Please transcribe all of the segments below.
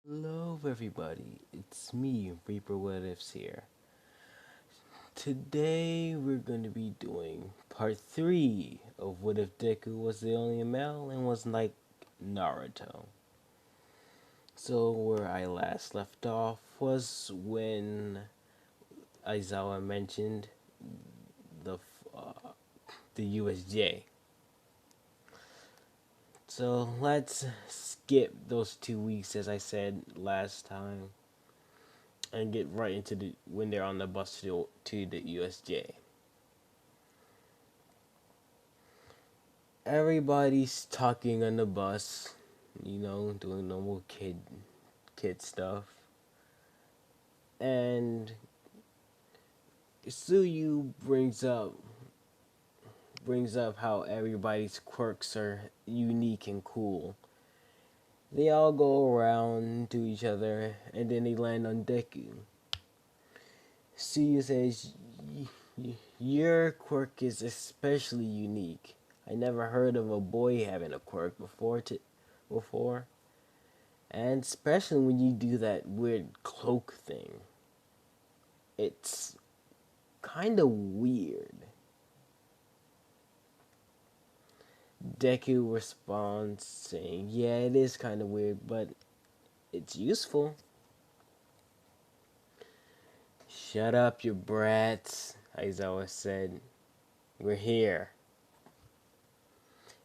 Hello everybody, it's me, Reaper What Ifs here. Today we're going to be doing part 3 of What If Deku was the only male and was like Naruto. So where I last left off was when Aizawa mentioned the the USJ. So let's skip those 2 weeks as I said last time and get right into the when they're on the bus to the USJ. Everybody's talking on the bus, doing normal kid stuff. And Suyu brings up how everybody's quirks are unique and cool. They all go around to each other and then they land on Deku. Suyu says, Your quirk is especially unique. I never heard of a boy having a quirk before. And especially when you do that weird cloak thing. It's kind of weird. Deku responds saying, Yeah, it is kind of weird, but it's useful. Shut up, you brats, Aizawa said. We're here.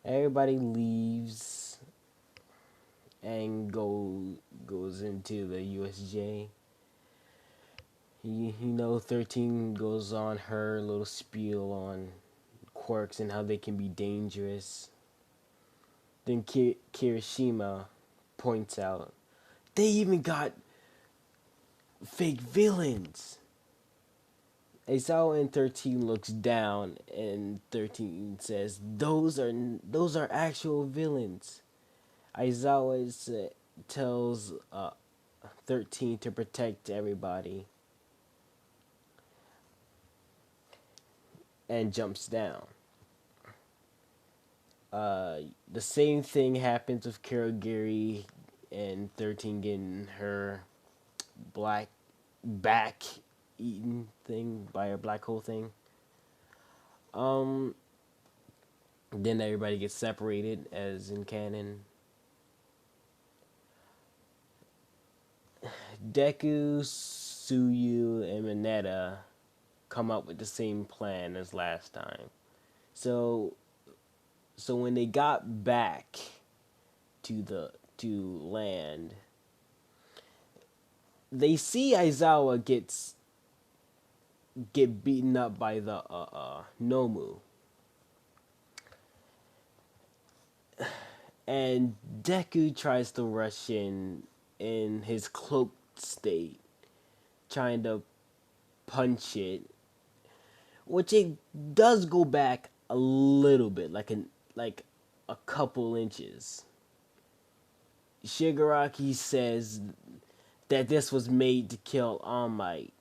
Everybody leaves and goes into the USJ. 13 goes on her little spiel on quirks and how they can be dangerous. Then Kirishima points out, they even got fake villains. Asao and 13 looks down and 13 says, those are actual villains. Aizawa tells 13 to protect everybody and jumps down. The same thing happens with Kurogiri and 13 getting her black back eaten thing by a black hole thing. Then everybody gets separated as in canon. Deku, Suyu, and Mineta come up with the same plan as last time. So when they got back to land, they see Aizawa get beaten up by the Nomu. And Deku tries to rush in his cloaked state, trying to punch it, which it does go back a little bit, like a couple inches. Shigaraki says that this was made to kill All Might.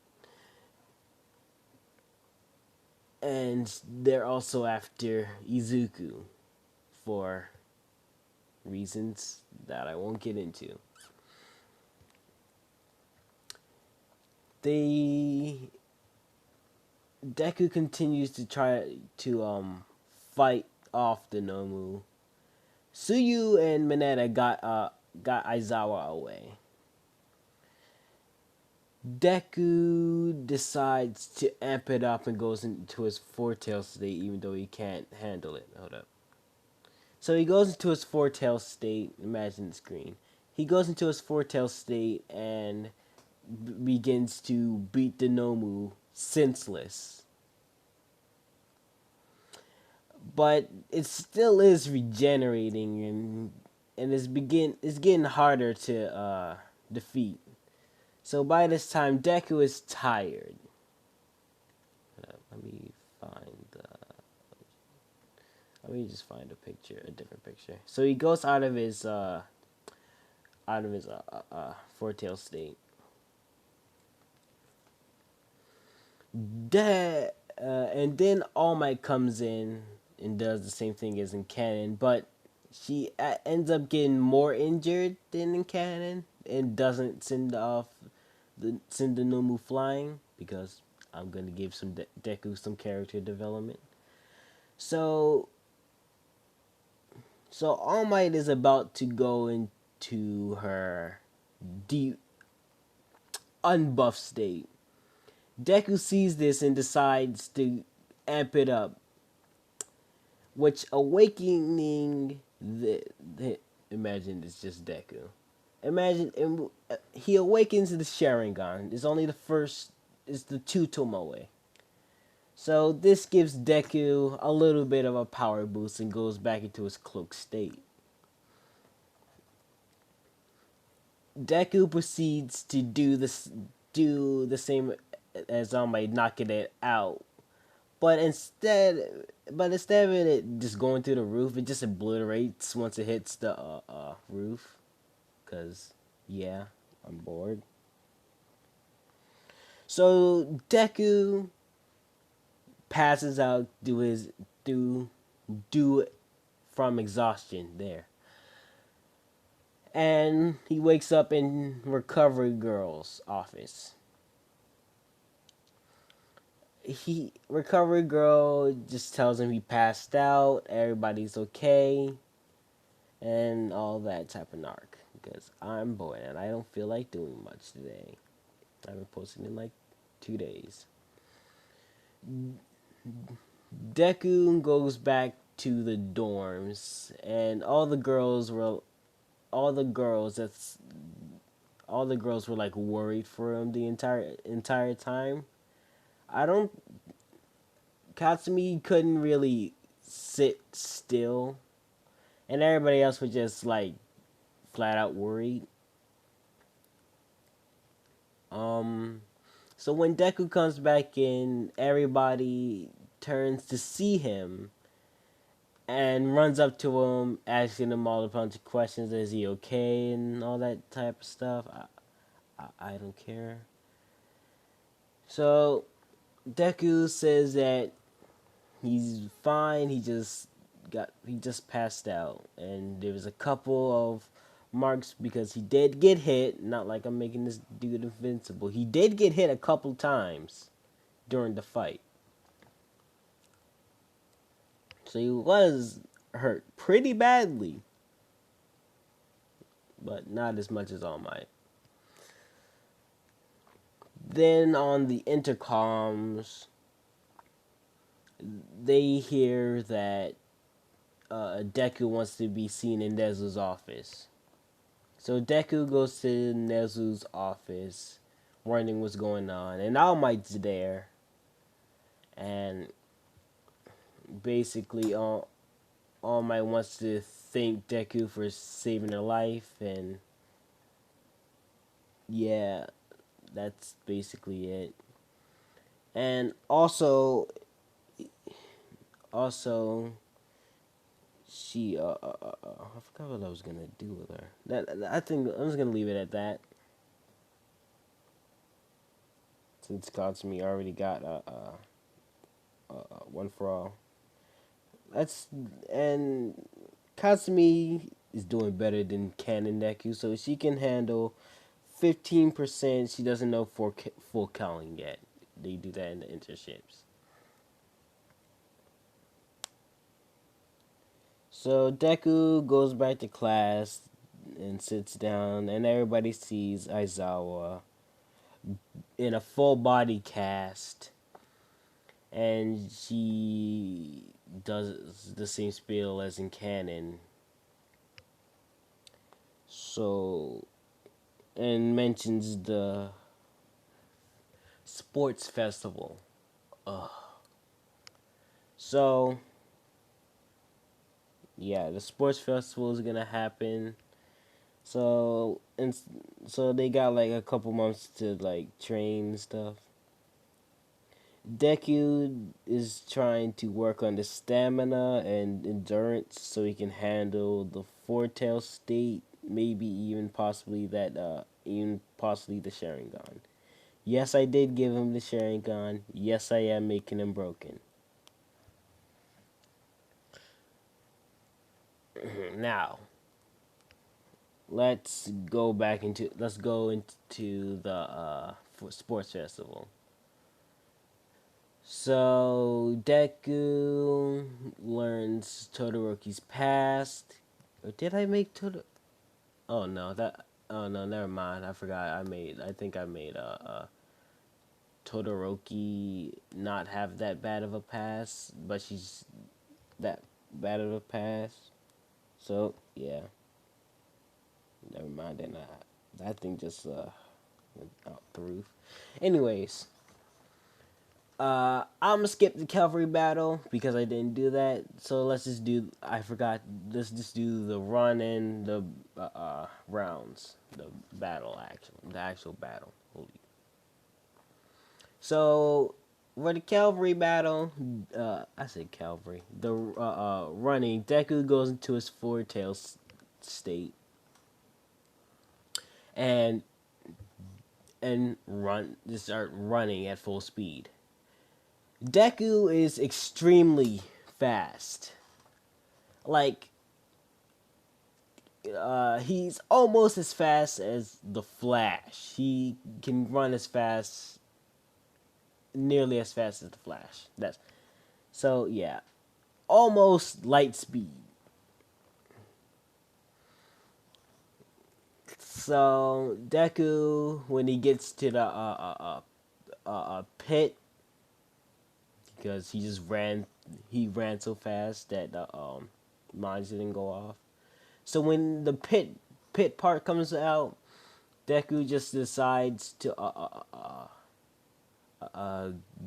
And they're also after Izuku for reasons that I won't get into. Deku continues to try to fight off the Nomu. Suyu and Mineta got Aizawa away. Deku decides to amp it up and goes into his four-tail state even though he can't handle it. Hold up. So he goes into his four-tail state. Imagine the screen. He goes into his four-tail state and begins to beat the Nomu senseless. But it still is regenerating and it's getting harder to defeat. So by this time, Deku is tired. Let me just find a different picture. So he goes out of his four-tail state. And then All Might comes in and does the same thing as in canon, but she ends up getting more injured than in canon. and doesn't send the Nomu flying because I'm gonna give Deku some character development. So All Might is about to go into her deep unbuffed state. Deku sees this and decides to amp it up, which awakening the imagine it's just Deku. Imagine he awakens the Sharingan. It's only the first. It's the two Tomoe. So this gives Deku a little bit of a power boost and goes back into his cloak state. Deku proceeds to do the same as All Might, knocking it out. But instead of it just going through the roof, it just obliterates once it hits the roof. Cause yeah, I'm bored. So Deku passes out do from exhaustion there, and he wakes up in Recovery Girl's office. He Recovery Girl just tells him he passed out, everybody's okay, and all that type of narc. Because I'm bored and I don't feel like doing much today. I've been posting in like 2 days. Deku goes back to the dorms, and all the girls that's all the girls were like worried for him the entire time. I don't Katsumi couldn't really sit still, and everybody else was just like flat out worried. Um, so when Deku comes back in, everybody turns to see him and runs up to him, asking him all a bunch of questions. Is he okay and all that type of stuff? I don't care. So Deku says that he's fine. He just passed out, and there was a couple of marks because he did get hit. Not like I'm making this dude invincible. He did get hit a couple times during the fight, so he was hurt pretty badly, but not as much as All Might. Then on the intercoms, they hear that Deku wants to be seen in Nezu's office. So Deku goes to Nezu's office, wondering what's going on, and All Might's there, and basically All Might wants to thank Deku for saving her life, and yeah, that's basically it. And also, she I forgot what I was gonna do with her. I think I'm just gonna leave it at that. Since Katsumi already got one for all. That's and Katsumi is doing better than Canon Deku, so she can handle 15%. She doesn't know for full counting yet. They do that in the internships. So Deku goes back to class and sits down, and everybody sees Aizawa in a full body cast, and she does the same spiel as in canon. So, and mentions the sports festival. Ugh. So, yeah, the sports festival is gonna happen. So, and so they got like a couple months to like train and stuff. Deku is trying to work on the stamina and endurance so he can handle the four-tail state, maybe even possibly the Sharingan. Yes, I did give him the Sharingan. Yes, I am making him broken. Now, let's go into the sports festival. So Deku learns Todoroki's past. Or did I make Todoroki? Oh no, that. Oh no, never mind. I forgot. I think I made Todoroki not have that bad of a past, but she's that bad of a past. So yeah, never mind. Then that thing just went out the roof. Anyways, I'm gonna skip the cavalry battle because I didn't do that. So let's just do. I forgot. Let's just do the run and the rounds. The actual battle. Holy. So for the cavalry battle, I said cavalry. The running, Deku goes into his four tails state and just start running at full speed. Deku is extremely fast. Like he's almost as fast as the Flash. He can run as fast, nearly as fast as the Flash. That's so yeah, almost light speed. So Deku, when he gets to the pit, because he ran so fast that the mines didn't go off. So when the pit part comes out, Deku just decides to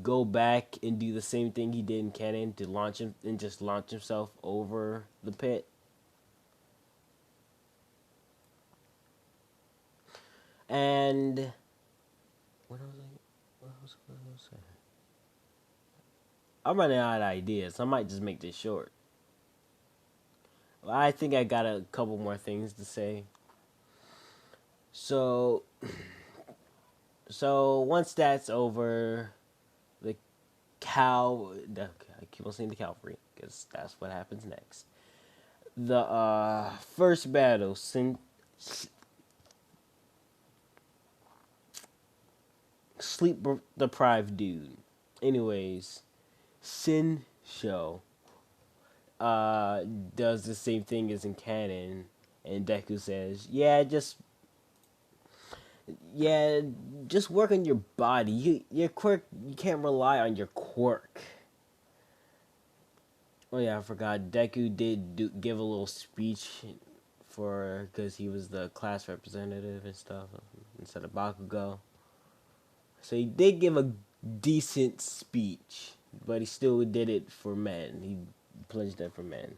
go back and do the same thing he did in Canon to launch himself over the pit. And what was I saying? I'm running out of ideas. I might just make this short. I think I got a couple more things to say. So, so once that's over, the I keep on saying the cavalry because that's what happens next. The first battle, sleep deprived dude. Anyways, Sin Show does the same thing as in canon, and Deku says, yeah, just work on your body. Your quirk, you can't rely on your quirk. Oh yeah, I forgot. Deku did give a little speech for because he was the class representative and stuff instead of Bakugo. So he did give a decent speech, but he still did it for men. He pledged that for men.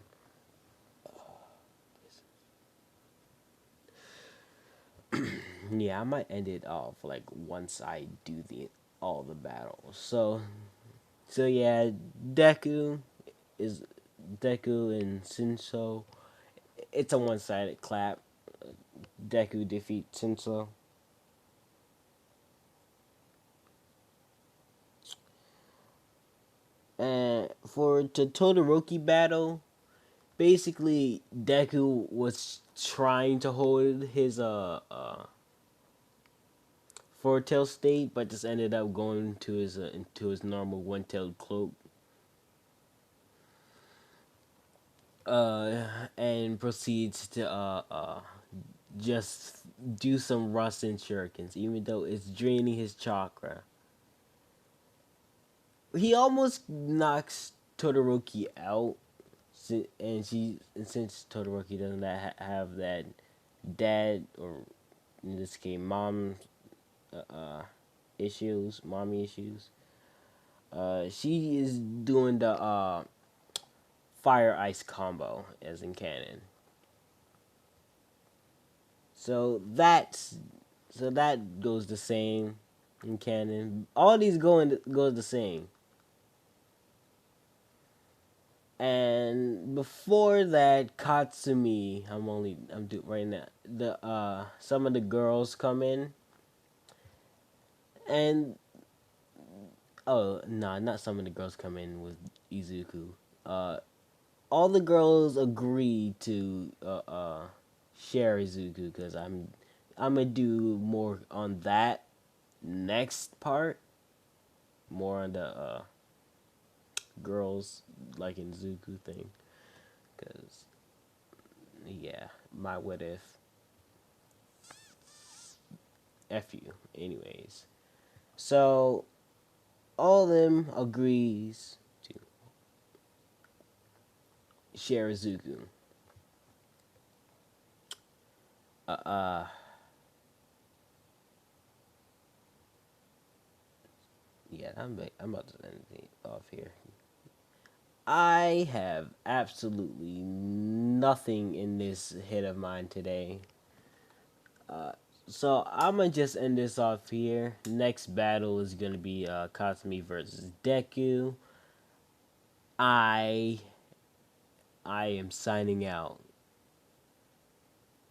Yeah, I might end it off like once I do the all the battles. So yeah, Deku is Deku and Shinso. It's a one-sided clap. Deku defeats Shinso. And for the Todoroki battle, basically Deku was trying to hold his four tail state, but just ended up going into his normal one tailed cloak. And proceeds to just do some Rasen shurikens, even though it's draining his chakra. He almost knocks Todoroki out, and since Todoroki doesn't have that dad or in this case mom mommy issues, she is doing the fire ice combo as in canon. So that goes the same in canon. All these goes the same. And before that, Katsumi, I'm doing right now. The some of the girls come in, and oh no, not some of the girls come in with Izuku. Uh, all the girls agree to Shirazuku, because I'm gonna do more on that next part, more on the girls like in Zuku thing, because yeah, my what if f you, anyways. So all of them agrees to Shirazuku. Uh, uh yeah, I'm about to end it off here. I have absolutely nothing in this hit of mine today. Uh, so I'm gonna just end this off here. Next battle is gonna be Katsumi versus Deku. I I am signing out.